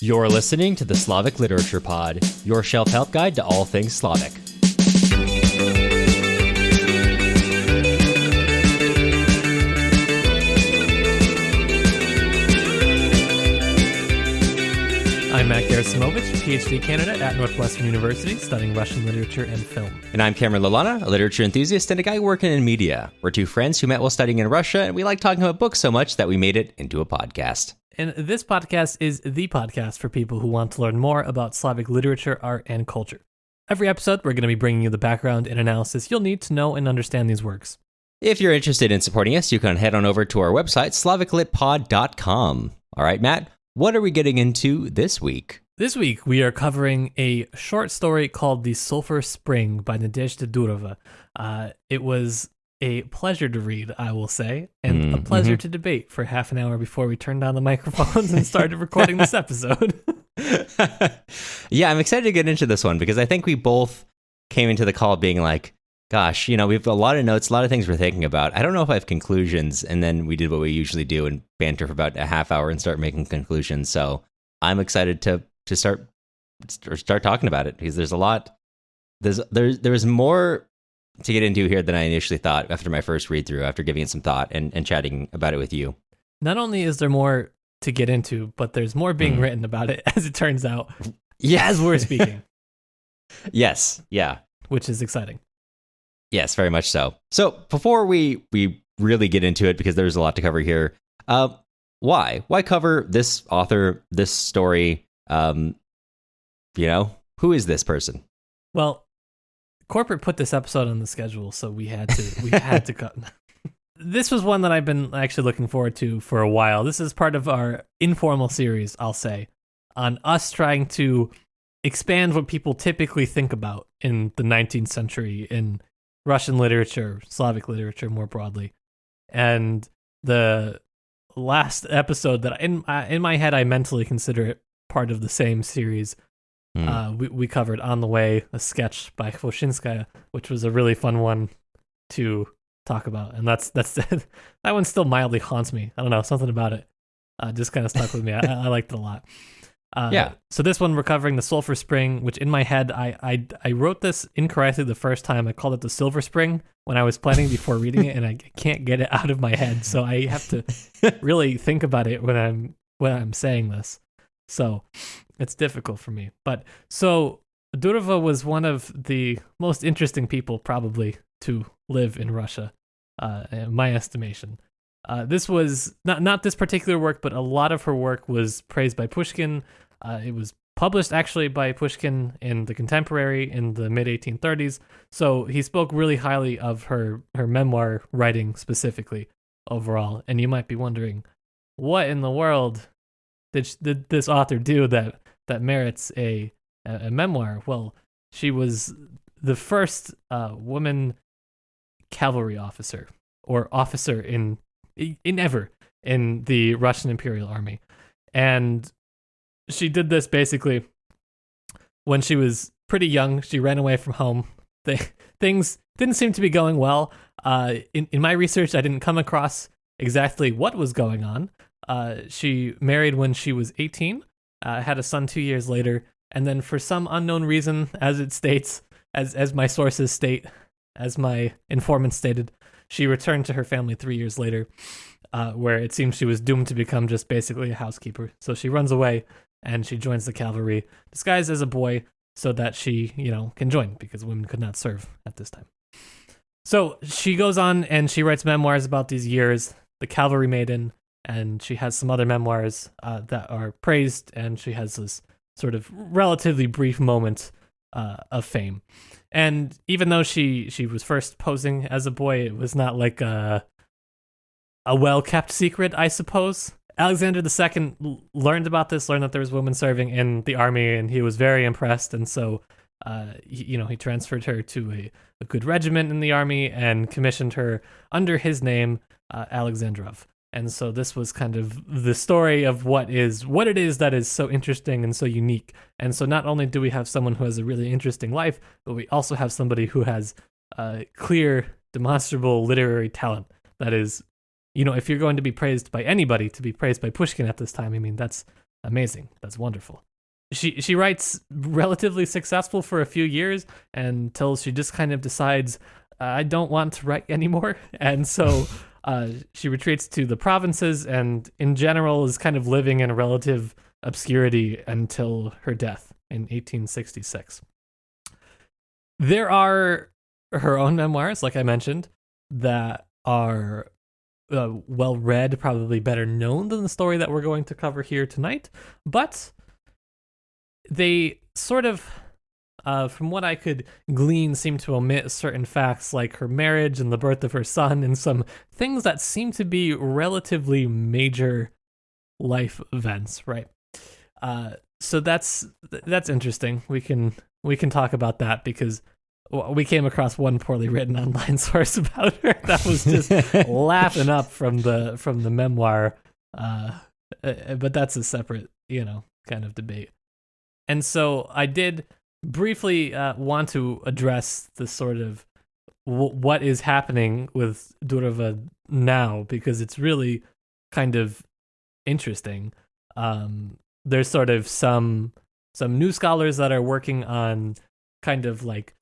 You're listening to the Slavic Literature Pod, your shelf help guide to all things Slavic. I'm Matt Gerasimovich, PhD candidate at Northwestern University, studying Russian literature and film. And I'm Cameron Lalana, a literature enthusiast and a guy working in media. We're two friends who met while studying in Russia, and we like talking about books so much that we made it into a podcast. And this podcast is the podcast for people who want to learn more about Slavic literature, art, and culture. Every episode, we're going to be bringing you the background and analysis you'll need to know and understand these works. If you're interested in supporting us, you can head on over to our website, slaviclitpod.com. All right, Matt, what are we getting into this week? This week, we are covering a short story called The Sulphur Spring by Nadezhda Durova. It was a pleasure to read, I will say, and a pleasure to debate for half an hour before we turned on the microphones and started recording this episode. Yeah, I'm excited to get into this one because I think we both came into the call being like, gosh, we have a lot of notes, a lot of things we're thinking about. I don't know if I have conclusions. And then we did what we usually do and banter for about a half hour and start making conclusions. So I'm excited to start talking about it because there's a lot. There's more to get into here than I initially thought after my first read through, after giving it some thought and chatting about it with you. Not only is there more to get into, but there's more being written about it, as it turns out, as we're speaking. Yes, yeah. Which is exciting. Yes, very much so. So before we really get into it, because there's a lot to cover here, why cover this author, this story? Who is this person? Well, corporate put this episode on the schedule, so we had to cut. This was one that I've been actually looking forward to for a while. This is part of our informal series, I'll say, on us trying to expand what people typically think about in the 19th century in Russian literature, Slavic literature more broadly. And the last episode that in my head I mentally consider it part of the same series. We covered On the Way, a sketch by Khvoshinskaya, which was a really fun one to talk about. And that's that one still mildly haunts me. I don't know, something about it just kind of stuck with me. I liked it a lot. So this one we're covering the Sulphur Spring, which in my head I wrote this incorrectly the first time. I called it the Silver Spring when I was planning before reading it, and I can't get it out of my head. So I have to really think about it when I'm saying this. So it's difficult for me. But so Durova was one of the most interesting people probably to live in Russia, in my estimation. This was not this particular work, but a lot of her work was praised by Pushkin. It was published actually by Pushkin in The Contemporary in the mid-1830s. So he spoke really highly of her memoir writing specifically overall. And you might be wondering, what in the world did this author do that merits a memoir? Well, she was the first woman cavalry officer or officer in the Russian Imperial Army. And she did this basically when she was pretty young. She ran away from home. Things didn't seem to be going well. In my research, I didn't come across exactly what was going on. She married when she was 18, had a son 2 years later, and then for some unknown reason, as it states, as my sources state, as my informant stated, she returned to her family 3 years later, where it seems she was doomed to become just basically a housekeeper. So she runs away and she joins the cavalry, disguised as a boy, so that she, can join, because women could not serve at this time. So she goes on and she writes memoirs about these years, the Cavalry Maiden, and she has some other memoirs that are praised, and she has this sort of relatively brief moment of fame. And even though she was first posing as a boy, it was not like a well-kept secret, I suppose. Alexandr II learned about this, learned that there was women serving in the army, and he was very impressed. And so, he transferred her to a good regiment in the army and commissioned her under his name, Aleksandrov. And so this was kind of the story of what it is that is so interesting and so unique. And so not only do we have someone who has a really interesting life, but we also have somebody who has clear, demonstrable literary talent that is, if you're going to be praised by anybody, to be praised by Pushkin at this time, I mean, that's Amazing. That's wonderful. She writes relatively successful for a few years until she just kind of decides, I don't want to write anymore. And so she retreats to the provinces and in general is kind of living in a relative obscurity until her death in 1866. There are her own memoirs, like I mentioned, that are well read, probably better known than the story that we're going to cover here tonight. But they sort of, from what I could glean, seem to omit certain facts like her marriage and the birth of her son and some things that seem to be relatively major life events, right? So that's interesting. We can talk about that because we came across one poorly written online source about her that was just laughing up from the memoir, but that's a separate, kind of debate. And so I did briefly want to address the sort of what is happening with Durova now, because it's really kind of interesting. There's sort of some new scholars that are working on kind of like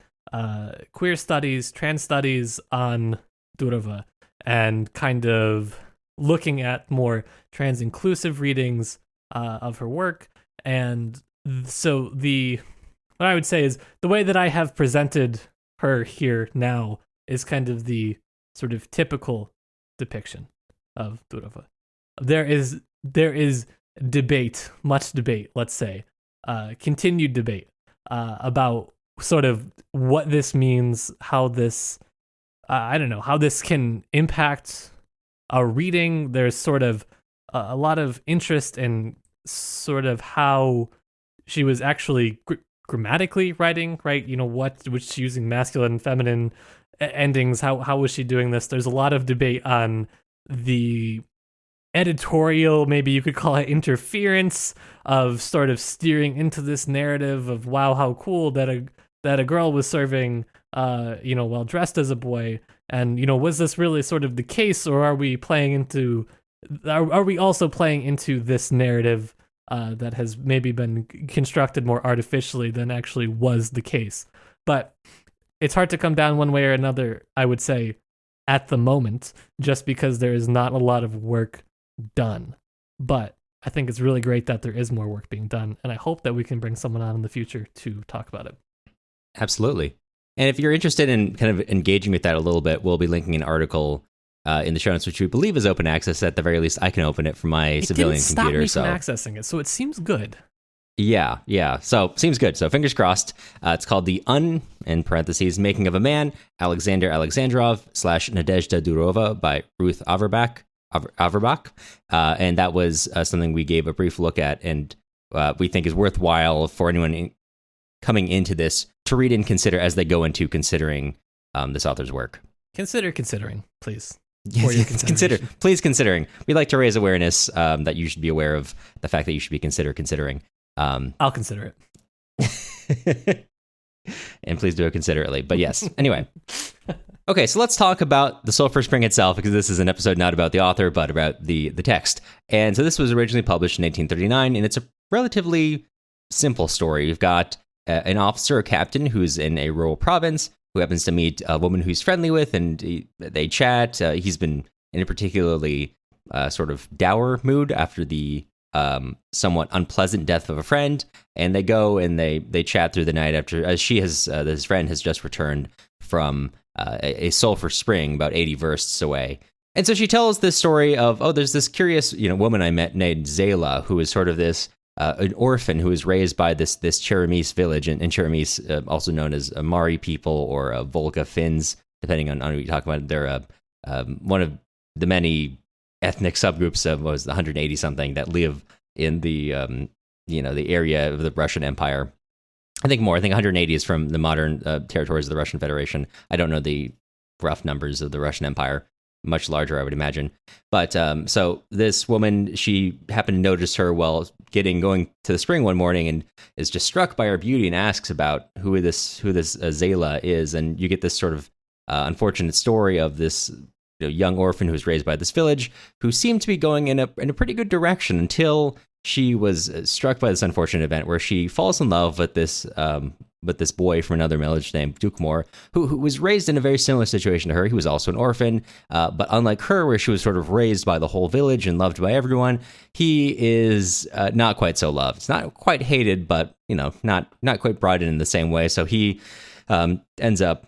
queer studies, trans studies on Durova, and kind of looking at more trans-inclusive readings of her work. And so what I would say is the way that I have presented her here now is kind of the sort of typical depiction of Durova. There is debate, much debate, let's say, continued debate about sort of what this means, how this, how this can impact our reading. There's sort of a lot of interest in sort of how she was actually grammatically writing, right? Was she using masculine and feminine endings? How was she doing this? There's a lot of debate on the editorial, maybe you could call it interference, of sort of steering into this narrative of, wow, how cool that a girl was serving, well dressed as a boy. And, was this really sort of the case, or are we also playing into this narrative that has maybe been constructed more artificially than actually was the case? But it's hard to come down one way or another, I would say, at the moment, just because there is not a lot of work done. But I think it's really great that there is more work being done, and I hope that we can bring someone on in the future to talk about it. Absolutely. And if you're interested in kind of engaging with that a little bit, we'll be linking an article in the show notes, which we believe is open access. At the very least, I can open it from my civilian computer. It didn't stop me from accessing it, so it seems good. Yeah. So seems good. So fingers crossed. It's called the in parentheses, Making of a Man, Aleksandr Aleksandrov / Nadezhda Durova by Ruth Averbach. And that was something we gave a brief look at, and we think is worthwhile for anyone coming into this to read and consider as they go into considering this author's work. Considering, please. Please considering. We'd like to raise awareness that you should be aware of the fact that you should be considering. I'll consider it. And please do it considerately. But yes, anyway. Okay, so let's talk about the Sulphur Spring itself, because this is an episode not about the author, but about the text. And so this was originally published in 1839, and it's a relatively simple story. You've got an officer, a captain, who's in a rural province, who happens to meet a woman who he's friendly with, and they chat. He's been in a particularly sort of dour mood after the somewhat unpleasant death of a friend, and they go and they chat through the night after, as his friend has just returned from a Sulphur Spring about 80 versts away. And so she tells this story of, there's this curious, woman I met named Zela, who is sort of this an orphan who was raised by this Cheremisse village, and Cheremisse, also known as Mari people or Volga Finns, depending on who you talk about. They're one of the many ethnic subgroups of 180 something that live in the the area of the Russian Empire. I think 180 is from the modern territories of the Russian Federation. I don't know the rough numbers of the Russian Empire. Much larger, I would imagine. But so this woman, she happened to notice her while going to the spring one morning, and is just struck by her beauty and asks about who this Zela is. And you get this sort of unfortunate story of this young orphan who was raised by this village, who seemed to be going in a pretty good direction until she was struck by this unfortunate event where she falls in love with this boy from another village named Dukmor, who was raised in a very similar situation to her. He was also an orphan, but unlike her, where she was sort of raised by the whole village and loved by everyone, he is not quite so loved. It's not quite hated, but not quite brought in the same way. So he ends up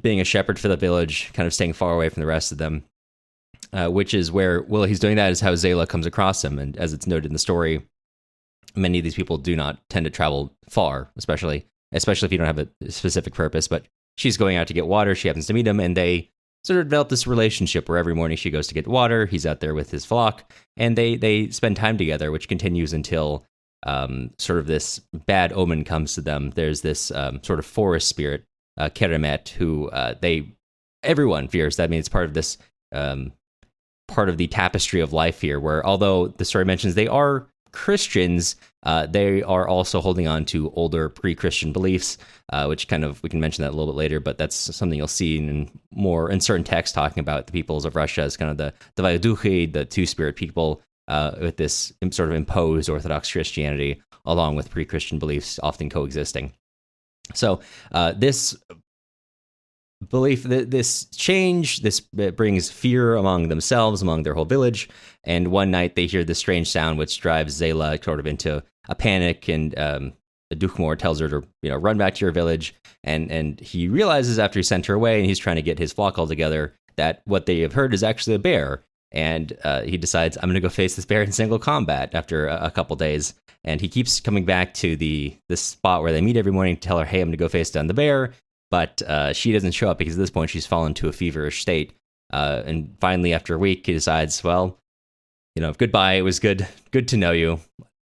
being a shepherd for the village, kind of staying far away from the rest of them. Which is where, while he's doing that, is how Zayla comes across him. And as it's noted in the story, many of these people do not tend to travel far, especially if you don't have a specific purpose. But she's going out to get water. She happens to meet him, and they sort of develop this relationship where every morning she goes to get water. He's out there with his flock, and they spend time together, which continues until sort of this bad omen comes to them. There's this sort of forest spirit, Keremet, who everyone fears. That means it's part of this part of the tapestry of life here, where although the story mentions they are Christians, they are also holding on to older pre-Christian beliefs, which we can mention that a little bit later, but that's something you'll see in certain texts talking about the peoples of Russia as kind of the Vayduchi, the two-spirit people, with this sort of imposed Orthodox Christianity, along with pre-Christian beliefs often coexisting. So this belief that this change, brings fear among themselves, among their whole village. And one night they hear this strange sound, which drives Zayla sort of into a panic. And Dukmor tells her to run back to your village. And he realizes after he sent her away and he's trying to get his flock all together that what they have heard is actually a bear. And he decides, I'm going to go face this bear in single combat after a couple days. And he keeps coming back to the spot where they meet every morning to tell her, hey, I'm going to go face down the bear. But she doesn't show up because at this point she's fallen to a feverish state. And finally, after a week, he decides, well, goodbye. It was good to know you.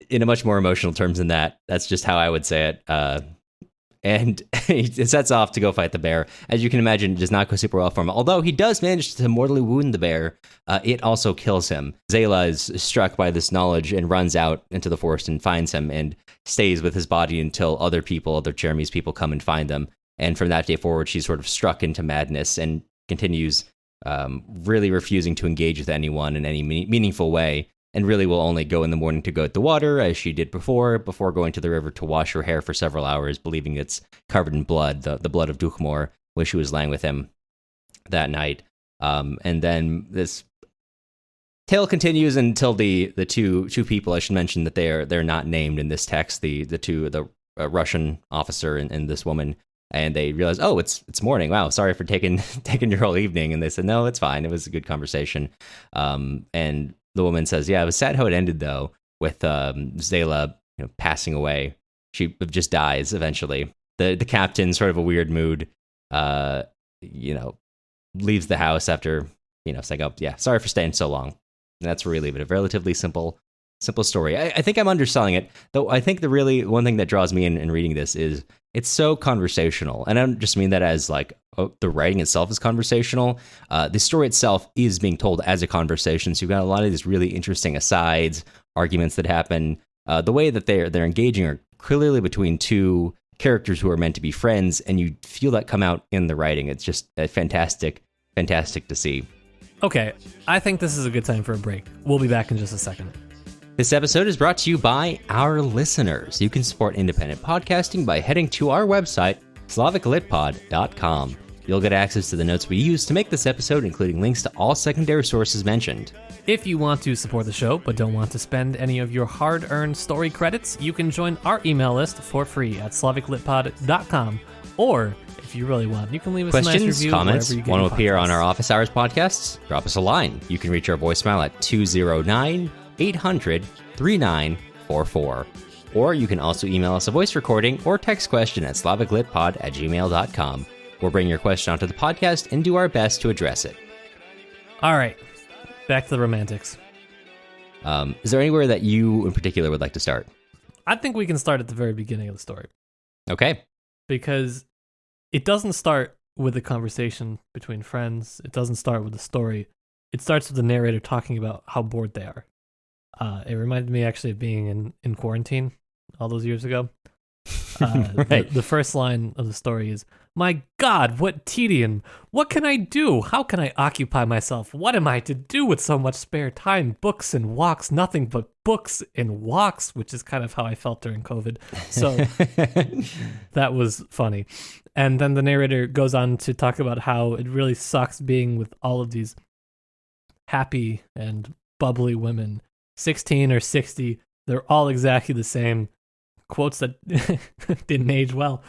In a much more emotional terms than that. That's just how I would say it. And he sets off to go fight the bear. As you can imagine, it does not go super well for him. Although he does manage to mortally wound the bear, it also kills him. Zayla is struck by this knowledge and runs out into the forest and finds him and stays with his body until other Chermese people come and find them. And from that day forward, she's sort of struck into madness and continues really refusing to engage with anyone in any meaningful way, and really will only go in the morning to go at the water, as she did before going to the river to wash her hair for several hours, believing it's covered in blood, the blood of Dukmor, when she was lying with him that night. And then this tale continues until the two people, I should mention that they're not named in this text, the Russian officer and this woman. And they realize, oh, it's morning. Wow, sorry for taking your whole evening. And they said, no, it's fine. It was a good conversation. And the woman says, yeah, it was sad how it ended, though, with Zayla passing away. She just dies eventually. The captain, sort of a weird mood, leaves the house after, saying, oh, yeah, sorry for staying so long. And that's where we leave it. A relatively simple story. I think I'm underselling it, though. I think the really one thing that draws me in reading this is it's so conversational. And I don't just mean that as the writing itself is conversational. The story itself is being told as a conversation. So you've got a lot of these really interesting asides, arguments that happen. The way that they're engaging are clearly between two characters who are meant to be friends, and you feel that come out in the writing. It's just fantastic to see. Okay, I think this is a good time for a break. We'll be back in just a second. This episode is brought to you by our listeners. You can support independent podcasting by heading to our website, slaviclitpod.com. You'll get access to the notes we use to make this episode, including links to all secondary sources mentioned. If you want to support the show but don't want to spend any of your hard-earned story credits, you can join our email list for free at slaviclitpod.com. Or, if you really want, you can leave us a nice review. Comments, want to appear on our office hours podcasts? Drop us a line. You can reach our voicemail at 209-800-3944. Or you can also email us a voice recording or text question at slaviclitpod@gmail.com. We'll bring your question onto the podcast and do our best to address it. All right, back to the romantics. Is there anywhere that you in particular would like to start? I think we can start at the very beginning of the story. Okay. Because it doesn't start with a conversation between friends. It doesn't start with a story. It starts with the narrator talking about how bored they are. It reminded me actually of being in quarantine all those years ago. Right. The first line of the story is, My God, what tedium. What can I do? How can I occupy myself? What am I to do with so much spare time? Books and walks, nothing but books and walks, which is kind of how I felt during COVID. So that was funny. And then the narrator goes on to talk about how it really sucks being with all of these happy and bubbly women, 16 or 60. They're all exactly the same. Quotes that didn't age well.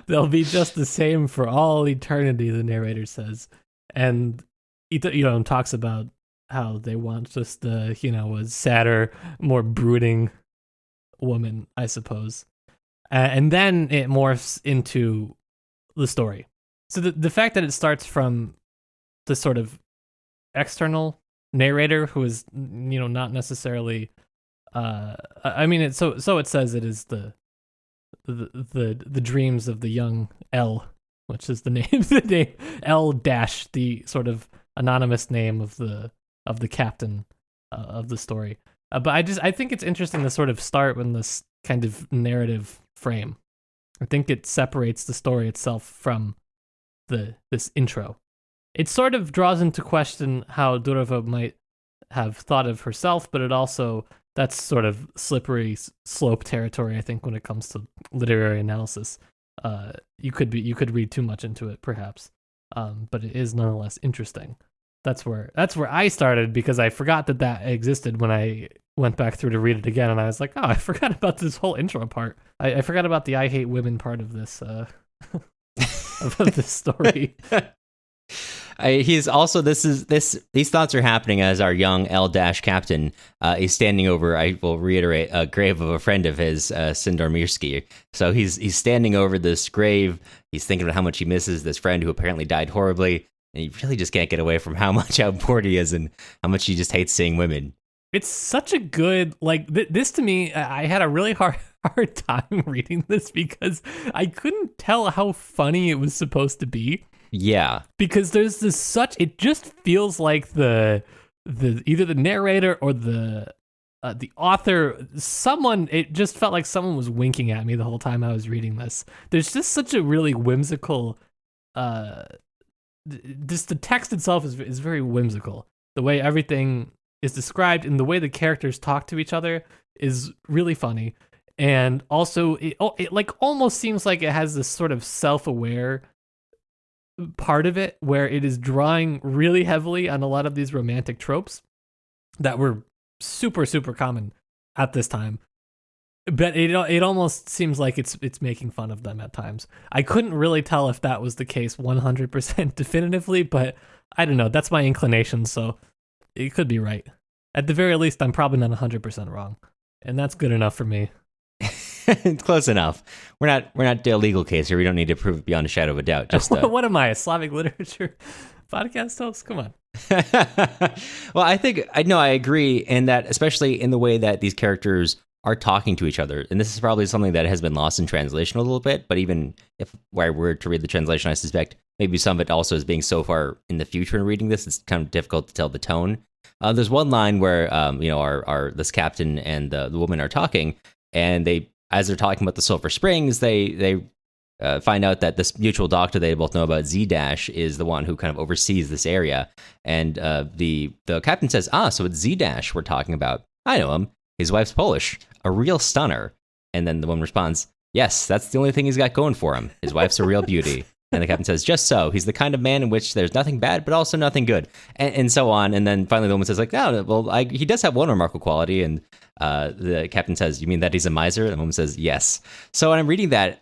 They'll be just the same for all eternity, the narrator says. And he talks about how they want just a sadder, more brooding woman, I suppose. And then it morphs into the story. So the fact that it starts from the sort of external narrator who is, not necessarily... so it says it is the dreams of the young L, which is the name L dash, the sort of anonymous name of the captain of the story. But I think it's interesting to sort of start in this kind of narrative frame. I think it separates the story itself from this intro. It sort of draws into question how Durova might have thought of herself, but it also, that's sort of slippery slope territory, I think, when it comes to literary analysis. You could read too much into it, perhaps, but it is nonetheless interesting. That's where I started, because I forgot that existed when I went back through to read it again, and I was like, oh, I forgot about this whole intro part. I forgot about the I hate women part of this of this story. He's also these thoughts are happening as our young L-captain is standing over, I will reiterate, a grave of a friend of his, Sindarmirsky. So he's standing over this grave. He's thinking about how much he misses this friend who apparently died horribly, and he really just can't get away from how bored he is and how much he just hates seeing women. It's such a good, this to me, I had a really hard time reading this because I couldn't tell how funny it was supposed to be. Yeah, because there's it just feels like the either the narrator or the author, it just felt like someone was winking at me the whole time I was reading this. There's just such a really whimsical, just the text itself is very whimsical. The way everything is described and the way the characters talk to each other is really funny. And also it like almost seems like it has this sort of self-aware part of it where it is drawing really heavily on a lot of these romantic tropes that were super, super common at this time. But it almost seems like it's making fun of them at times. I couldn't really tell if that was the case 100% definitively, but I don't know. That's my inclination, so it could be right. At the very least, I'm probably not 100% wrong, and that's good enough for me. Close enough. We're not the legal case here. We don't need to prove it beyond a shadow of a doubt. Just what am I, a Slavic literature podcast host? Come on. Well, I agree in that, especially in the way that these characters are talking to each other. And this is probably something that has been lost in translation a little bit, but even if I were to read the translation, I suspect maybe some of it also is being so far in the future in reading this, it's kind of difficult to tell the tone. There's one line where our this captain and the woman are talking, and as they're talking about the Sulphur Springs, they find out that this mutual doctor they both know about, Z Dash, is the one who kind of oversees this area. And the captain says, so it's Z Dash we're talking about. I know him. His wife's Polish, a real stunner. And then the woman responds, yes, that's the only thing he's got going for him. His wife's a real beauty. And the captain says, just so. He's the kind of man in which there's nothing bad, but also nothing good. And so on. And then finally the woman says, he does have one remarkable quality. And the captain says, you mean that he's a miser? And the woman says, yes. So when I'm reading that,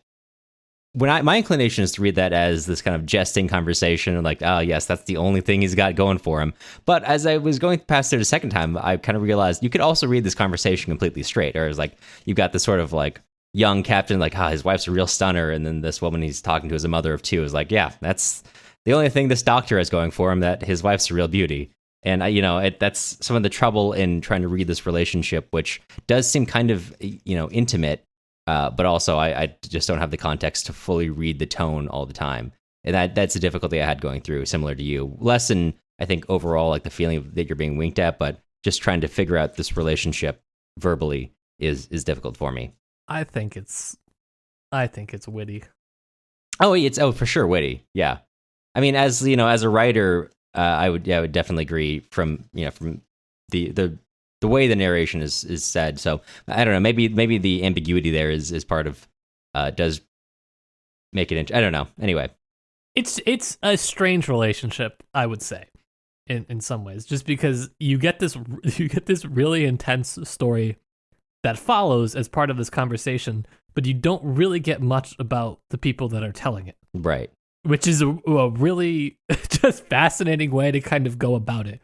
my inclination is to read that as this kind of jesting conversation, and like, oh yes, that's the only thing he's got going for him. But as I was going past it a second time, I kind of realized you could also read this conversation completely straight. Or it's like, you've got this sort of like young captain, like, his wife's a real stunner. And then this woman he's talking to is a mother of two, is like, yeah, that's the only thing this doctor has going for him, that his wife's a real beauty. And, that's some of the trouble in trying to read this relationship, which does seem kind of, intimate. But also, I just don't have the context to fully read the tone all the time. And that's a difficulty I had going through, similar to you. Less in, I think, overall, like the feeling that you're being winked at, but just trying to figure out this relationship verbally is difficult for me. I think it's I think it's witty. Oh, it's for sure witty. Yeah, I mean, as as a writer, I would definitely agree from the way the narration is said. So I don't know. Maybe the ambiguity there is part of does make it. I don't know. Anyway, it's a strange relationship, I would say, in some ways, just because you get this really intense story that follows as part of this conversation, but you don't really get much about the people that are telling it. Right. Which is a really just fascinating way to kind of go about it.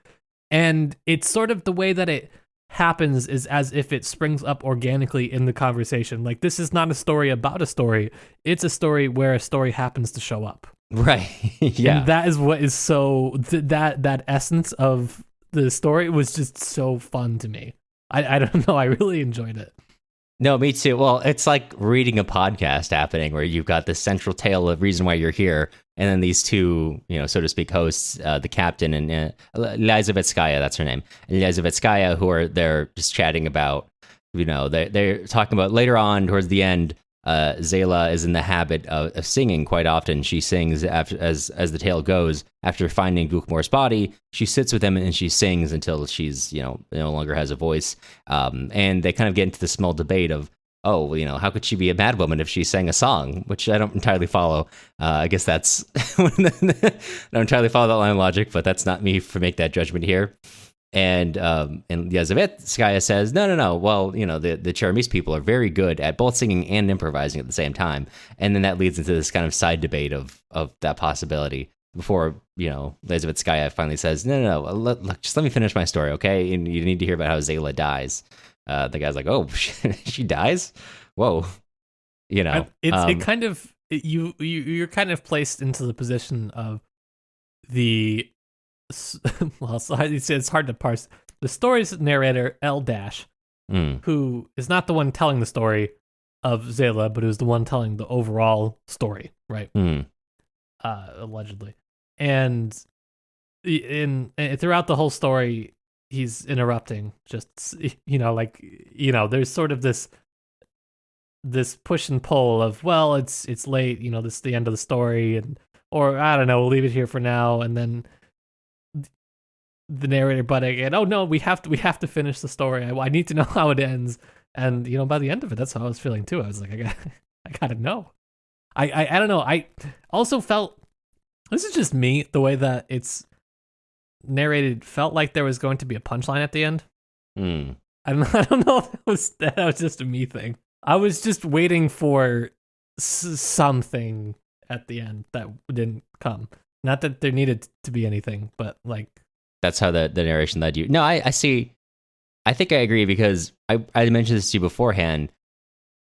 And it's sort of the way that it happens is as if it springs up organically in the conversation. Like, this is not a story about a story. It's a story where a story happens to show up. Right. Yeah. And that is what is so, that essence of the story was just so fun to me. I don't know. I really enjoyed it. No, me too. Well, it's like reading a podcast happening where you've got the central tale of reason why you're here, and then these two, so to speak, hosts, the captain and Elyzavetskaya, that's her name, Elyzavetskaya, who are there just chatting about, they're talking about later on towards the end. Zayla is in the habit of singing quite often. She sings as the tale goes. After finding Gukmor's body, she sits with him and she sings until she's no longer has a voice. And they kind of get into this small debate of, how could she be a mad woman if she sang a song? Which I don't entirely follow. I guess that's I don't entirely follow that line of logic, but that's not me to make that judgment here. And Elyzavetskaya says, no. Well, the Cheremisse people are very good at both singing and improvising at the same time. And then that leads into this kind of side debate of that possibility before, Elyzavetskaya finally says, no. Look, just let me finish my story, okay? And you need to hear about how Zayla dies. The guy's like, oh, she dies? Whoa. It kind of, you're kind of placed into the position of the... well, it's hard to parse. The story's narrator, L Dash, who is not the one telling the story of Zayla, but who's the one telling the overall story, right? Allegedly. And throughout the whole story, he's interrupting. Just there's sort of this push and pull of, well, it's late. This is the end of the story, or I don't know, we'll leave it here for now, and then the narrator butting in, oh no, we have to finish the story. I need to know how it ends. And by the end of it, that's how I was feeling too. I was like, I gotta know. I don't know. I also felt, this is just me, the way that it's narrated felt like there was going to be a punchline at the end. I don't know if that was just a me thing. I was just waiting for something at the end that didn't come. Not that there needed to be anything, but like, that's how the narration led you. No, I see. I think I agree because I mentioned this to you beforehand.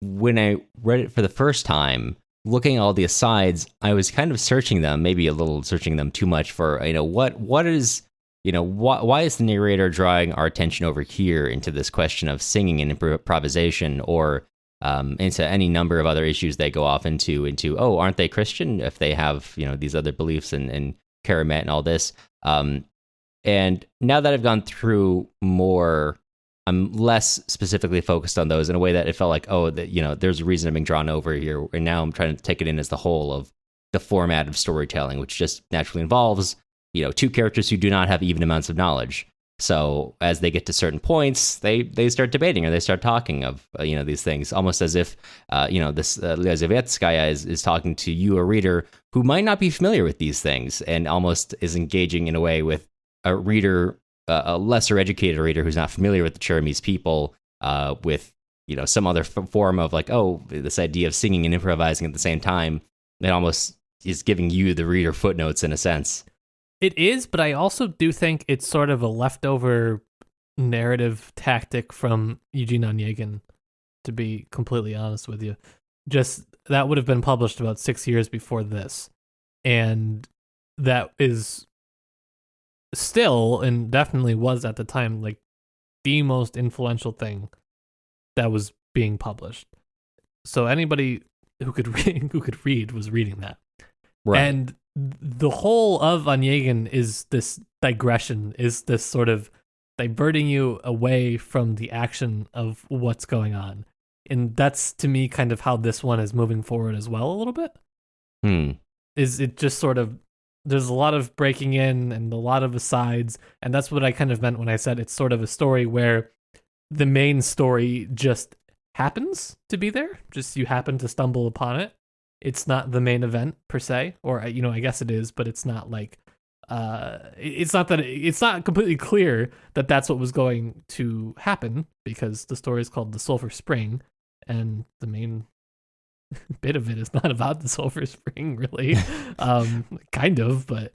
When I read it for the first time, looking at all the asides, I was kind of searching them, maybe a little searching them too much for, what is, why is the narrator drawing our attention over here into this question of singing and improvisation, or into any number of other issues they go off into, oh, aren't they Christian if they have, these other beliefs and Karamet and all this. And now that I've gone through more, I'm less specifically focused on those in a way that it felt like, there's a reason I'm being drawn over here. And now I'm trying to take it in as the whole of the format of storytelling, which just naturally involves, two characters who do not have even amounts of knowledge. So as they get to certain points, they start debating or they start talking of, these things, almost as if, this Elyzavetskaya is talking to you, a reader who might not be familiar with these things and almost is engaging in a way with a reader, a lesser educated reader who's not familiar with the Cheremisse people, with some other form of like, this idea of singing and improvising at the same time. It almost is giving you, the reader, footnotes in a sense. It is, but I also do think it's sort of a leftover narrative tactic from Eugene Onegin, to be completely honest with you. Just that would have been published about 6 years before this, and that is still, and definitely was at the time, like the most influential thing that was being published. So anybody who could read was reading that. Right. And the whole of Onegin is this digression, is this sort of diverting you away from the action of what's going on. And that's, to me, kind of how this one is moving forward as well a little bit. Is it just sort of, there's a lot of breaking in and a lot of asides, and that's what I kind of meant when I said it's sort of a story where the main story just happens to be there. Just you happen to stumble upon it. It's not the main event per se, or I guess it is, but it's not like it's not completely clear that that's what was going to happen, because the story is called the Sulphur Spring, and the main bit of it is not about the Sulphur Spring, really. Kind of, but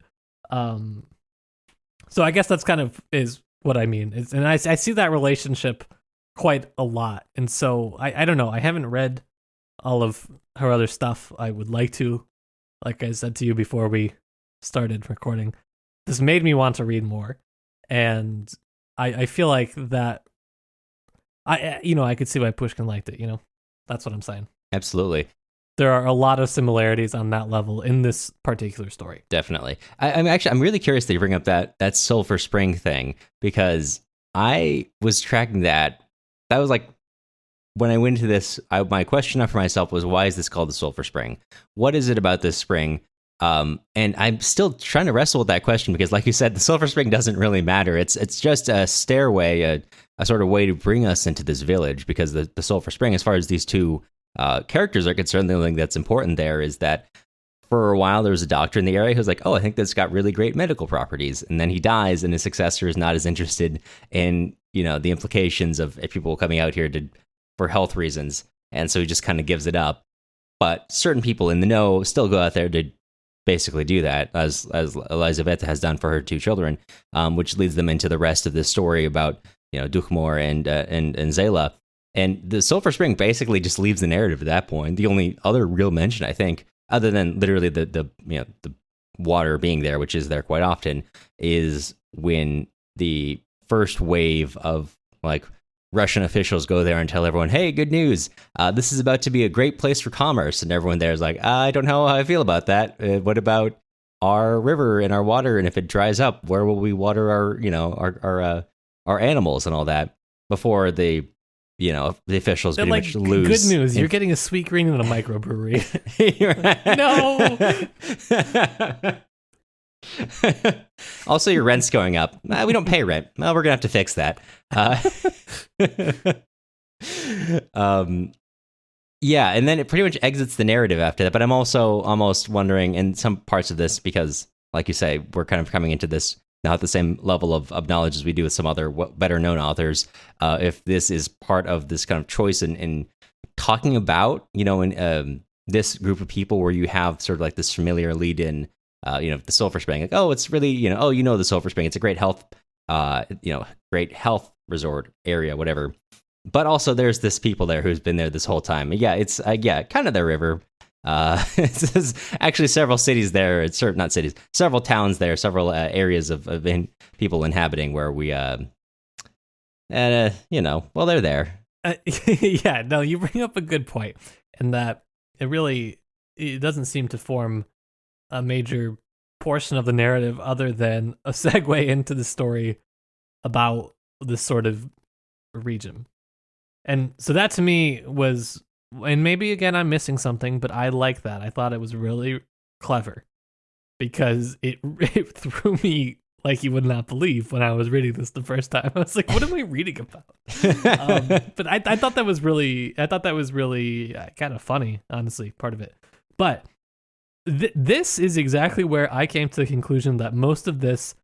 so I guess that's kind of is what I mean. And I see that relationship quite a lot, and so I don't know. I haven't read all of her other stuff. I would like to. Like I said to you before we started recording, this made me want to read more, and I feel like that I could see why Pushkin liked it. That's what I'm saying. Absolutely. There are a lot of similarities on that level in this particular story. Definitely. I'm really curious that you bring up that Sulphur Spring thing, because I was tracking that. That was like, when I went into this, my question for myself was, why is this called the Sulphur Spring? What is it about this spring? And I'm still trying to wrestle with that question, because like you said, the Sulphur Spring doesn't really matter. It's just a stairway, a sort of way to bring us into this village, because the Sulphur Spring, as far as these two characters are concerned, the only thing that's important there is that for a while there was a doctor in the area who was like, oh, I think that's got really great medical properties, and then he dies, and his successor is not as interested in the implications of people coming out here for health reasons, and so he just kind of gives it up. But certain people in the know still go out there to basically do that, as Elizaveta has done for her two children, which leads them into the rest of this story about Dukhmor and Zela. And the Sulphur Spring basically just leaves the narrative at that point. The only other real mention, I think, other than literally the water being there, which is there quite often, is when the first wave of Russian officials go there and tell everyone, hey, good news, this is about to be a great place for commerce. And everyone there is like, I don't know how I feel about that. What about our river and our water? And if it dries up, where will we water our animals and all that? Before the officials they're pretty much lose. Good news, you're getting a sweet green in a microbrewery. No. Also, your rent's going up. We don't pay rent. Well, we're gonna have to fix that. Yeah, and then it pretty much exits the narrative after that. But I'm also almost wondering in some parts of this, because, like you say, we're kind of coming into this now at the same level of knowledge as we do with some other better known authors. If this is part of this kind of choice in talking about, in this group of people where you have sort of like this familiar lead in, the Sulphur Spring, like, oh, it's really, the Sulphur Spring, it's a great health, great health resort area, whatever. But also there's this people there who's been there this whole time. Yeah, it's, kind of their river. There's actually several cities there. It's not cities, several towns there, several areas of people inhabiting where we, well, they're there. Yeah, no, you bring up a good point, and that it doesn't seem to form a major portion of the narrative other than a segue into the story about this sort of region. And so that to me was, and maybe again I'm missing something, but I like that. I thought it was really clever, because it threw me like you would not believe when I was reading this the first time. I was like, what am I reading about? But I thought that was really kind of funny, honestly, part of it. But this is exactly where I came to the conclusion that most of this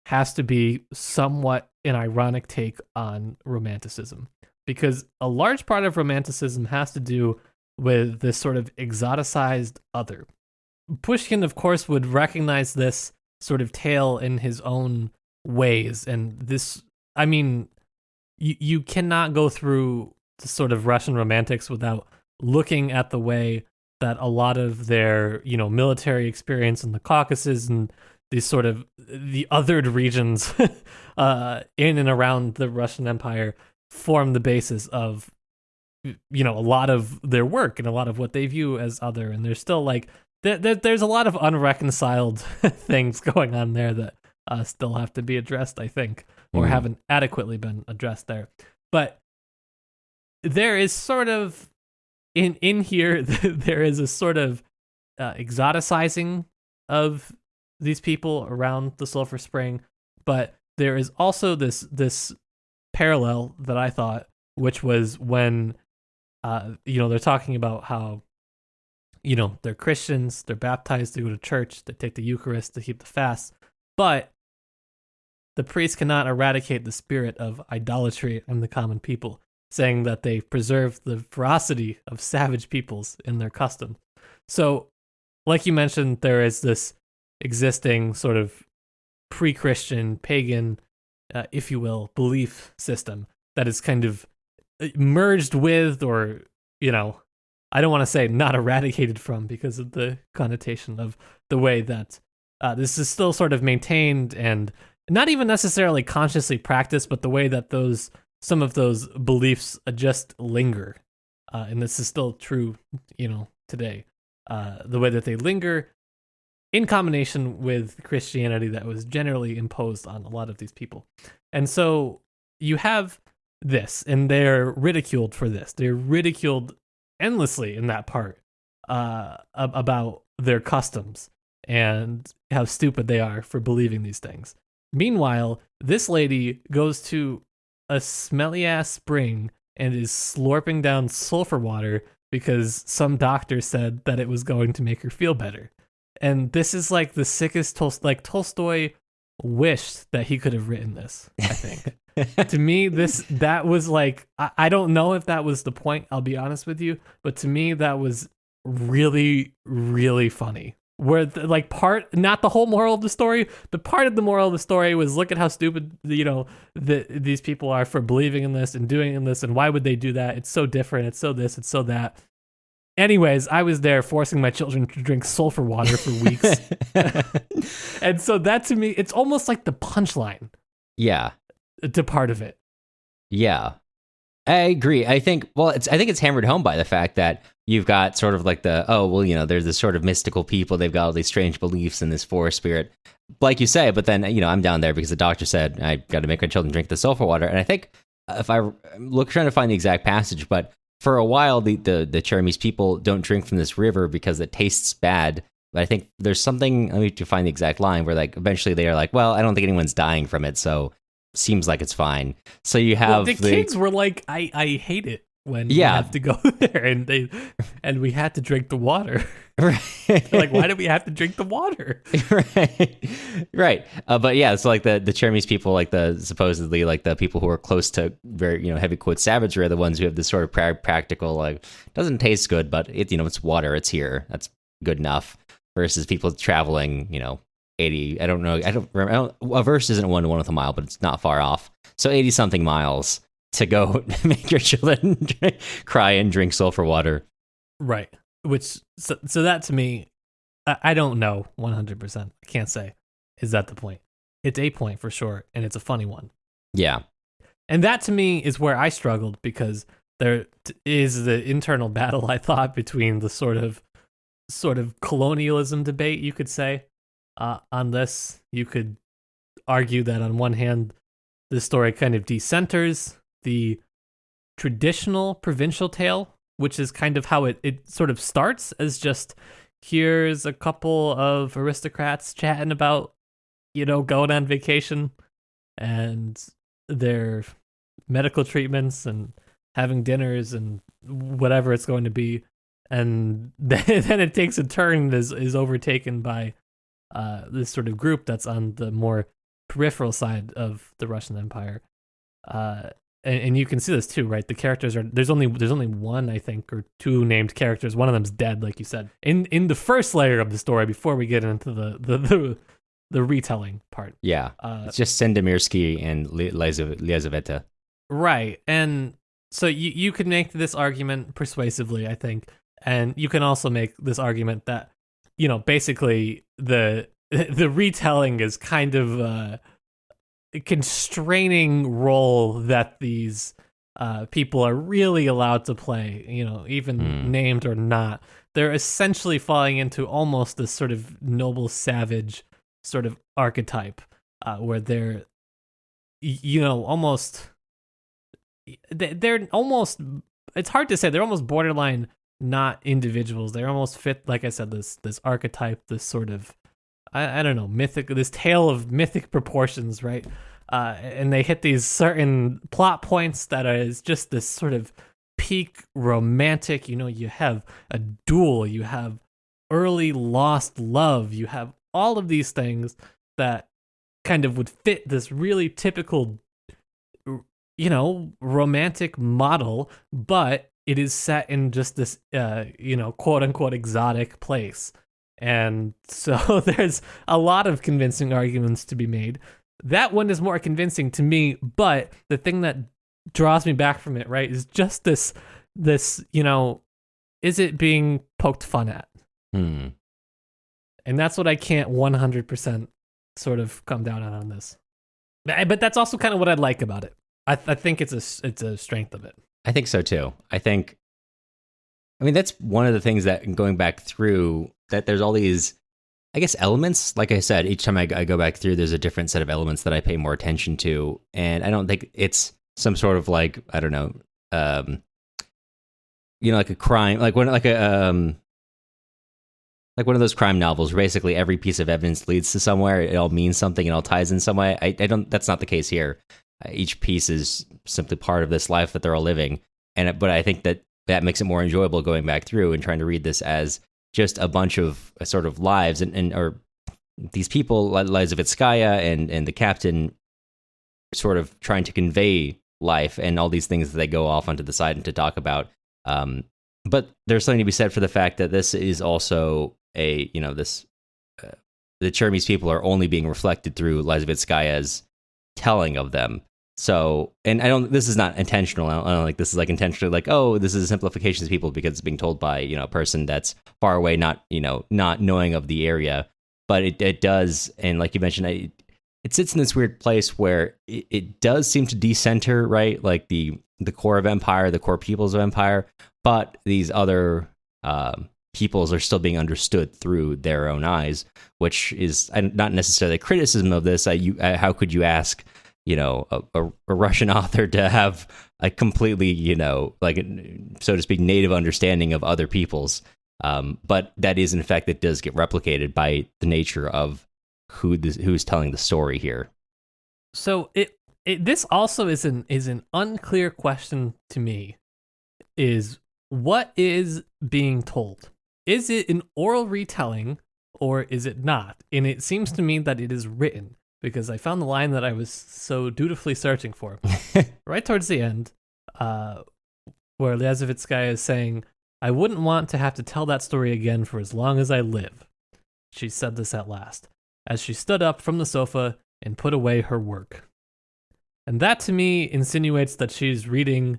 has to be somewhat an ironic take on romanticism, because a large part of romanticism has to do with this sort of exoticized other. Pushkin, of course, would recognize this sort of tale in his own ways, and this, I mean, you cannot go through the sort of Russian romantics without looking at the way that a lot of their, military experience in the Caucasus and these sort of the othered regions in and around the Russian Empire form the basis of, a lot of their work and a lot of what they view as other. And there's still there's a lot of unreconciled things going on there that still have to be addressed, I think, or haven't adequately been addressed there. But there is sort of in here there is a sort of exoticizing of these people around the Sulphur Spring, but there is also this parallel that I thought, which was when they're talking about how they're Christians, they're baptized, they go to church, they take the Eucharist, they keep the fast, but the priest cannot eradicate the spirit of idolatry in the common people, saying that they preserve the ferocity of savage peoples in their custom. So, like you mentioned, there is this existing sort of pre-Christian, pagan, if you will, belief system that is kind of merged with, or, I don't want to say not eradicated from because of the connotation of the way that this is still sort of maintained and not even necessarily consciously practiced, but the way that some of those beliefs just linger. And this is still true, today. The way that they linger in combination with Christianity that was generally imposed on a lot of these people. And so you have this, and they're ridiculed for this. They're ridiculed endlessly in that part about their customs and how stupid they are for believing these things. Meanwhile, this lady goes to a smelly-ass spring and is slurping down sulfur water because some doctor said that it was going to make her feel better. And this is like the sickest Tolstoy wished that he could have written this, I think. To me, that was like, I don't know if that was the point, I'll be honest with you, but to me, that was really, really funny. Where not the whole moral of the story, but part of the moral of the story was, look at how stupid these people are for believing in this and doing in this, and why would they do that? It's so different. It's so this. It's so that. Anyways, I was there forcing my children to drink sulfur water for weeks, and so that to me, it's almost like the punchline. Yeah, to part of it. Yeah, I agree. I think it's hammered home by the fact that you've got sort of like there's this sort of mystical people. They've got all these strange beliefs in this forest spirit, like you say. But then, I'm down there because the doctor said I got to make my children drink the sulfur water. And I think if trying to find the exact passage, but for a while, the Chermese people don't drink from this river because it tastes bad. But I think there's something, let me find the exact line, where eventually they are like, well, I don't think anyone's dying from it, so seems like it's fine. So you have the kids were like, I hate it when we have to go there, and we had to drink the water. Right. Like, why do we have to drink the water? Right. But yeah, so like the Chermese people, like supposedly like the people who are close to very heavy quote savagery, are the ones who have this sort of practical, like, doesn't taste good, but it's water, it's here, that's good enough. Versus people traveling 80, I don't know, a verst isn't 1 to 1 with a mile, but it's not far off. So 80 something miles to go make your children cry and drink sulfur water. Right. Which, so that to me, I don't know 100%. I can't say. Is that the point? It's a point for sure, and it's a funny one. Yeah. And that to me is where I struggled, because there is the internal battle, I thought, between the sort of colonialism debate, you could say, on this. You could argue that on one hand, this story kind of decenters the traditional provincial tale, which is kind of how it sort of starts as just, here's a couple of aristocrats chatting about, going on vacation and their medical treatments and having dinners and whatever it's going to be. And then it takes a turn and is overtaken by this sort of group that's on the more peripheral side of the Russian Empire. And you can see this too, right? The characters there's only one, I think, or two named characters. One of them's dead, like you said. In the first layer of the story, before we get into the retelling part. Yeah, it's just Sendemirsky and Lizaveta. Right, and so you could make this argument persuasively, I think, and you can also make this argument that basically the retelling is kind of a constraining role that these people are really allowed to play, even named or not. They're essentially falling into almost this sort of noble savage sort of archetype, where they're almost it's hard to say. They're almost borderline not individuals. They almost fit, like I said, this archetype, this sort of, I don't know, mythic, this tale of mythic proportions, right? And they hit these certain plot points that is just this sort of peak romantic, you have a duel, you have early lost love, you have all of these things that kind of would fit this really typical, romantic model, but it is set in just this, quote unquote exotic place. And so there's a lot of convincing arguments to be made. That one is more convincing to me, but the thing that draws me back from it, right, is just this, is it being poked fun at? And that's what I can't 100% sort of come down on this. But that's also kind of what I like about it. I think it's a strength of it. I think so too. I mean, that's one of the things that going back through that there's all these, I guess, elements. Like I said, each time I go back through, there's a different set of elements that I pay more attention to. And I don't think it's some sort of like, I don't know, like a crime, like one of those crime novels where basically every piece of evidence leads to somewhere. It all means something. It all ties in some way. I don't, that's not the case here. Each piece is simply part of this life that they're all living. But I think that makes it more enjoyable going back through and trying to read this as just a bunch of sort of lives or these people, Nadezhda and the captain, sort of trying to convey life and all these things that they go off onto the side and to talk about. But there's something to be said for the fact that this is also the Chermese people are only being reflected through Nadezhda's telling of them. So, and this is not intentional. I don't think this is like intentionally like, oh, this is a simplification to people because it's being told by, a person that's far away, not knowing of the area. But it does. And like you mentioned, it sits in this weird place where it does seem to decenter, right? Like the core of empire, the core peoples of empire, but these other peoples are still being understood through their own eyes, which is not necessarily a criticism of this. How could you ask, a Russian author to have a completely, so to speak, native understanding of other peoples? But that is, in fact, that does get replicated by the nature of who's telling the story here. So this also is an unclear question to me. Is what is being told? Is it an oral retelling or is it not? And it seems to me that it is written, because I found the line that I was so dutifully searching for. Right towards the end, where Nadezhda is saying, "I wouldn't want to have to tell that story again for as long as I live." She said this at last, as she stood up from the sofa and put away her work. And that to me insinuates that she's reading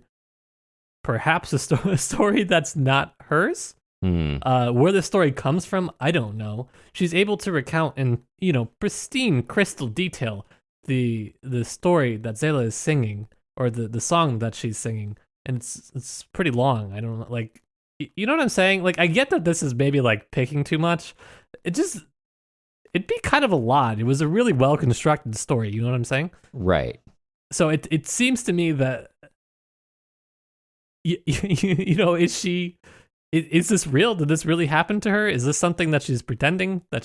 perhaps a story that's not hers. Where the story comes from, I don't know. She's able to recount in, pristine crystal detail the story that Zela is singing, or the song that she's singing, and it's pretty long. I don't know, like, you know what I'm saying? Like, I get that this is maybe like picking too much. It'd be kind of a lot. It was a really well constructed story. You know what I'm saying? Right. So it seems to me that is this real? Did this really happen to her? Is this something that she's pretending that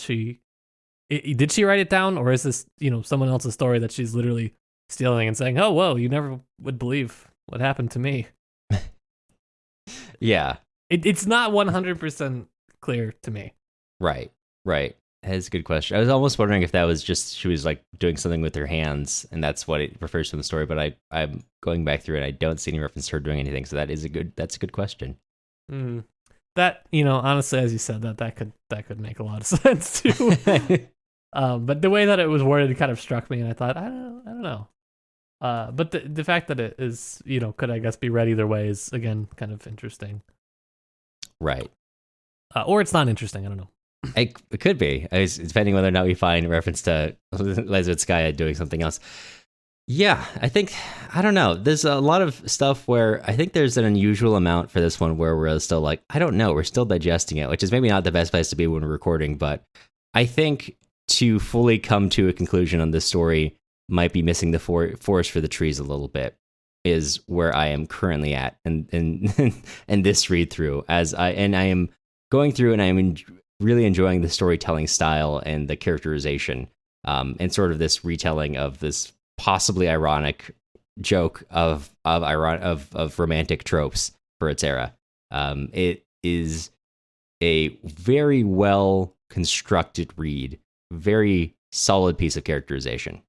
did she write it down, or is this, someone else's story that she's literally stealing and saying, "Oh, whoa, you never would believe what happened to me." Yeah. It's not 100% clear to me. Right. That's a good question. I was almost wondering if that was just she was like doing something with her hands, and that's what it refers to in the story. But I'm going back through and I don't see any reference to her doing anything. So that's a good question. That, honestly, as you said, that could make a lot of sense too. But the way that it was worded kind of struck me, and I thought, I don't know. But the fact that it is, could, I guess, be read either way is, again, kind of interesting. Right. Or it's not interesting. I don't know. It could be. It's depending whether or not we find reference to Nadezhda doing something else. Yeah, I don't know. There's a lot of stuff where I think there's an unusual amount for this one where we're still like, I don't know, we're still digesting it, which is maybe not the best place to be when we're recording, but I think to fully come to a conclusion on this story might be missing the forest for the trees a little bit. is where I am currently at, and and this read through I am going through, and I am really enjoying the storytelling style and the characterization, and sort of this retelling of this possibly ironic joke of romantic tropes for its era. It is a very well constructed read, very solid piece of characterization.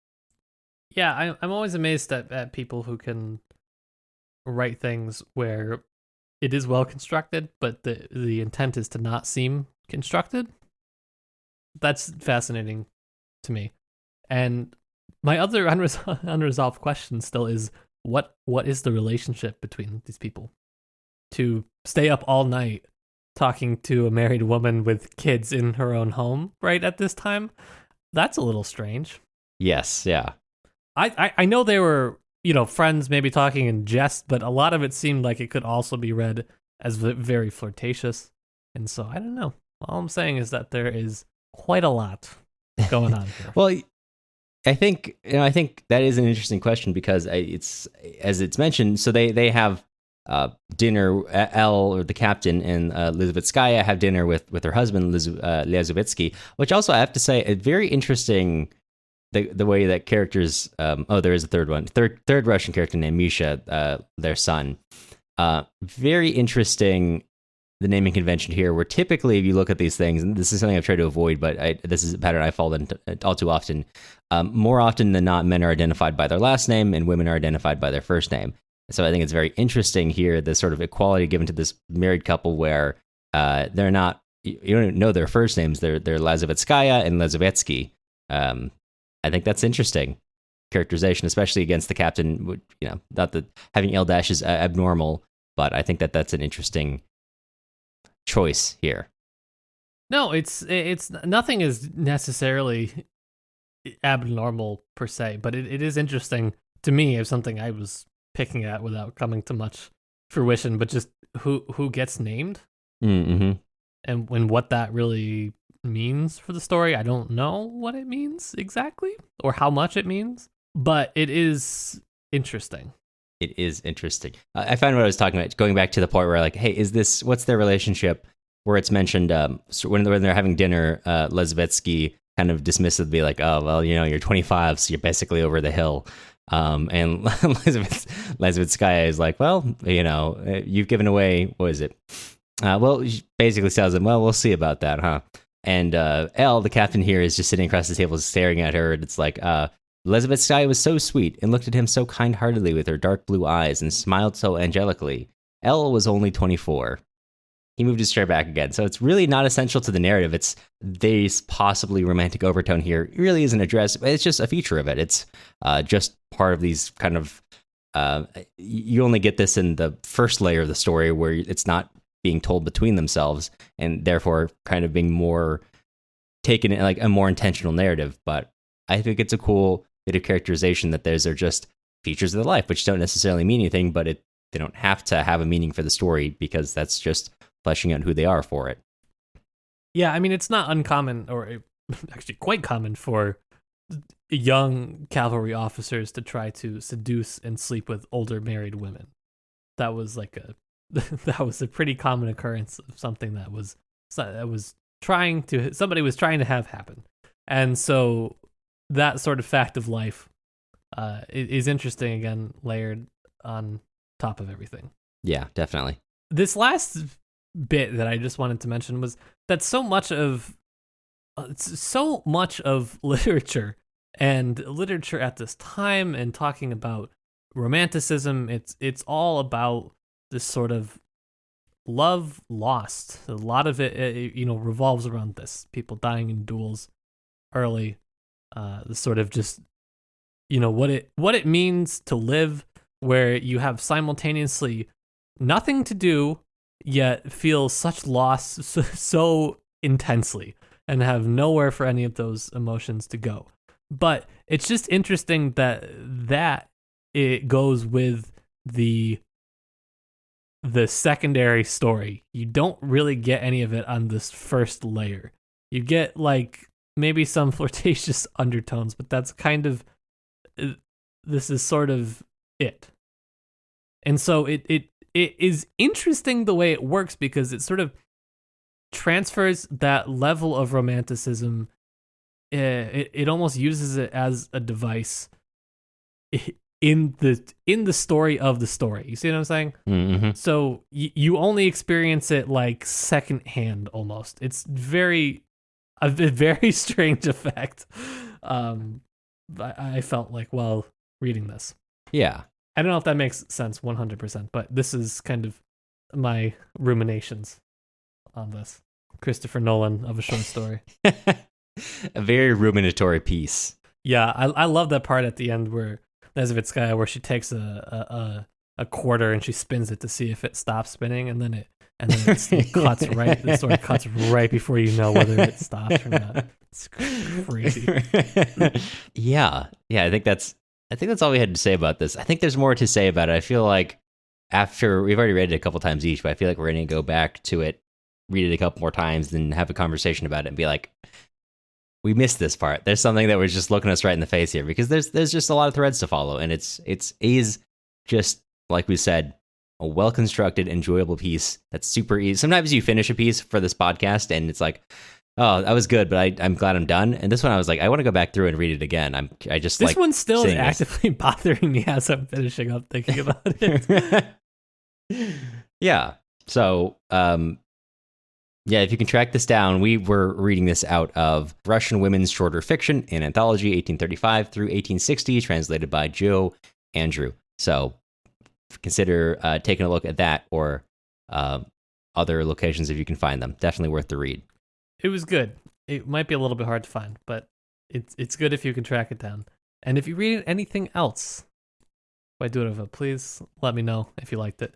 Yeah, I'm always amazed at people who can write things where it is well constructed, but the intent is to not seem constructed. That's fascinating to me. And my other unresolved question still is, what is the relationship between these people? To stay up all night talking to a married woman with kids in her own home right at this time, that's a little strange. Yes, yeah. I know they were, friends maybe talking in jest, but a lot of it seemed like it could also be read as very flirtatious. And so I don't know. All I'm saying is that there is quite a lot going on here. Well, I think that is an interesting question, because it's, as it's mentioned, so they have dinner. Elle, or the captain, and Lizavitskaya have dinner with her husband Lyazovitsky, which also, I have to say, a very interesting. The way that characters, there is a third Russian character named Misha, their son. Very interesting, the naming convention here, where typically if you look at these things, and this is something I've tried to avoid, but this is a pattern I fall into all too often. More often than not, men are identified by their last name and women are identified by their first name. So I think it's very interesting here, the sort of equality given to this married couple, where they're not, you don't know their first names, they're Lazovitskaya and Lazovetsky. I think that's interesting characterization, especially against the captain. Not that having L dash is abnormal, but I think that's an interesting choice here. No, it's nothing is necessarily abnormal per se, but it is interesting to me as something I was picking at without coming to much fruition, but just who gets named, mm-hmm. and what that really means for the story. I don't know what it means exactly or how much it means, but it is interesting. It is interesting. I found what I was talking about, going back to the point where, like, hey, what's their relationship, where it's mentioned so when they're having dinner, Lezvetsky kind of dismissively, like, oh, well, you're 25, so you're basically over the hill. And Lezvetskaya is like, well, you've given away, what is it? Well, she basically tells him, well, we'll see about that, huh? And Elle, the captain here, is just sitting across the table staring at her, and it's like, Lezvetskaya was so sweet and looked at him so kind-heartedly with her dark blue eyes and smiled so angelically. Elle was only 24. He moved his chair back again. So it's really not essential to the narrative. It's this possibly romantic overtone here. It really isn't addressed. It's just a feature of it. It's just part of these kind of... you only get this in the first layer of the story, where it's not being told between themselves, and therefore kind of being more taken in like a more intentional narrative. But I think it's a cool bit of characterization that those are just features of the life, which don't necessarily mean anything, but they don't have to have a meaning for the story, because that's just fleshing out who they are for it. Yeah, I mean, it's not uncommon, or actually quite common, for young cavalry officers to try to seduce and sleep with older married women. That was that was a pretty common occurrence of something that somebody was trying to have happen. And so that sort of fact of life is interesting, again, layered on top of everything. Yeah, definitely. This last bit that I just wanted to mention was that so much of literature at this time, and talking about romanticism, it's all about this sort of love lost. A lot of it revolves around this: people dying in duels early, the sort of just what it means to live where you have simultaneously nothing to do yet feel such loss so intensely, and have nowhere for any of those emotions to go. But it's just interesting that it goes with the secondary story. You don't really get any of it on this first layer. You get like maybe some flirtatious undertones, but that's kind of, this is sort of it. And so it is interesting the way it works, because it sort of transfers that level of romanticism. It almost uses it as a device in the story of the story. You see what I'm saying? Mm-hmm. So you only experience it like secondhand almost. It's a very strange effect. I felt like while reading this. Yeah. I don't know if that makes sense 100%, but this is kind of my ruminations on this. Christopher Nolan of a short story. A very ruminatory piece. Yeah, I love that part at the end where Nadezhda where she takes a quarter and she spins it to see if it stops spinning, and then it cuts right. The story cuts right before you know whether it stops or not. It's crazy. Yeah. I think that's all we had to say about this. I think there's more to say about it. I feel like after we've already read it a couple times each, but I feel like we're going to go back to it, read it a couple more times, then have a conversation about it and be like, we missed this part. There's something that was just looking us right in the face here, because there's just a lot of threads to follow, and it is just, like we said, a well-constructed, enjoyable piece that's super easy. Sometimes you finish a piece for this podcast and it's like, oh, that was good, but I'm glad I'm done. And this one I was like, I want to go back through and read it again. This one still is actively bothering me as I'm finishing up thinking about it. Yeah. So, yeah, if you can track this down, we were reading this out of Russian Women's Shorter Fiction, an anthology, 1835 through 1860, translated by Joe Andrew. So consider taking a look at that, or other locations if you can find them. Definitely worth the read. It was good. It might be a little bit hard to find, but it's good if you can track it down. And if you read anything else by Durova, please let me know if you liked it.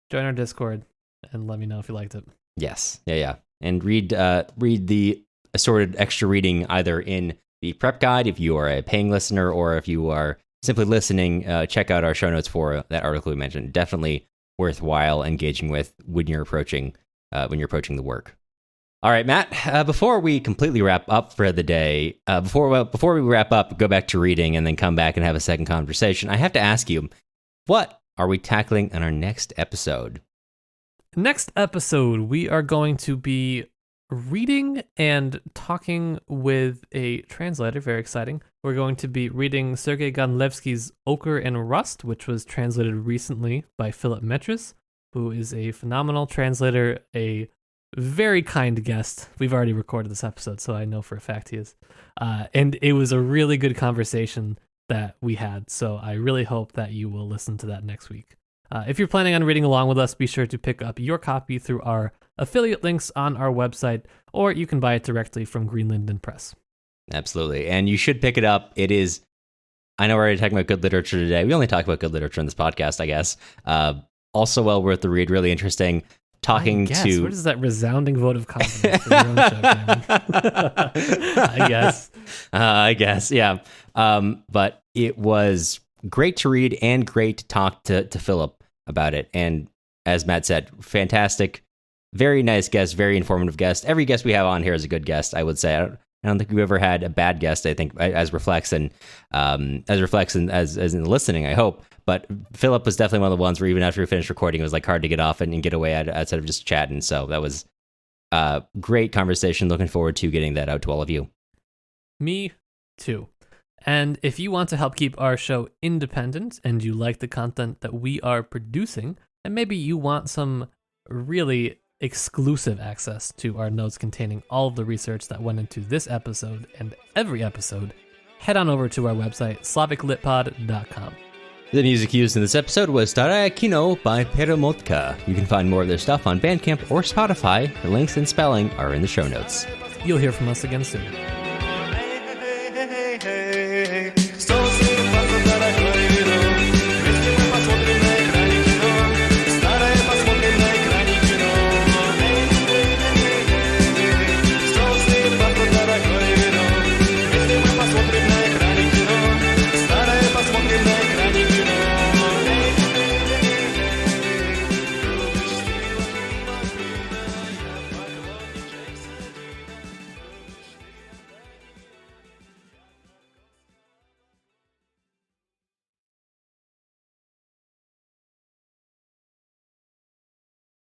Join our Discord and let me know if you liked it. Yes. Yeah. And read the assorted extra reading either in the prep guide if you are a paying listener, or if you are simply listening, check out our show notes for that article we mentioned. Definitely worthwhile engaging with when you're approaching the work. All right, Matt, before we completely wrap up for the day, before we wrap up, go back to reading and then come back and have a second conversation, I have to ask you, what are we tackling in our next episode? Next episode, we are going to be reading and talking with a translator. Very exciting. We're going to be reading Sergei Godlevsky's Ochre and Rust, which was translated recently by Philip Metris, who is a phenomenal translator, a very kind guest. We've already recorded this episode, so I know for a fact he is. And it was a really good conversation that we had, so I really hope that you will listen to that next week. If you're planning on reading along with us, be sure to pick up your copy through our affiliate links on our website, or you can buy it directly from Greenlinden Press. Absolutely. And you should pick it up. It is, I know we're already talking about good literature today. We only talk about good literature in this podcast, I guess. Also well worth the read, really interesting. What is that resounding vote of confidence for your own show, Cameron? I guess, yeah. But it was great to read and great to talk to Philip about it. And as Matt said, fantastic, very nice guest, very informative guest. Every guest we have on here is a good guest, I would say. I don't think we've ever had a bad guest, I think, as reflects in listening, I hope. But Philip was definitely one of the ones where even after we finished recording, it was like hard to get off and get away outside of just chatting. So that was a great conversation. Looking forward to getting that out to all of you. Me too. And if you want to help keep our show independent and you like the content that we are producing, and maybe you want some really exclusive access to our notes containing all of the research that went into this episode and every episode, head on over to our website, slaviclitpod.com. The music used in this episode was Staraya Kino by Peremotka. You can find more of their stuff on Bandcamp or Spotify. The links and spelling are in the show notes. You'll hear from us again soon.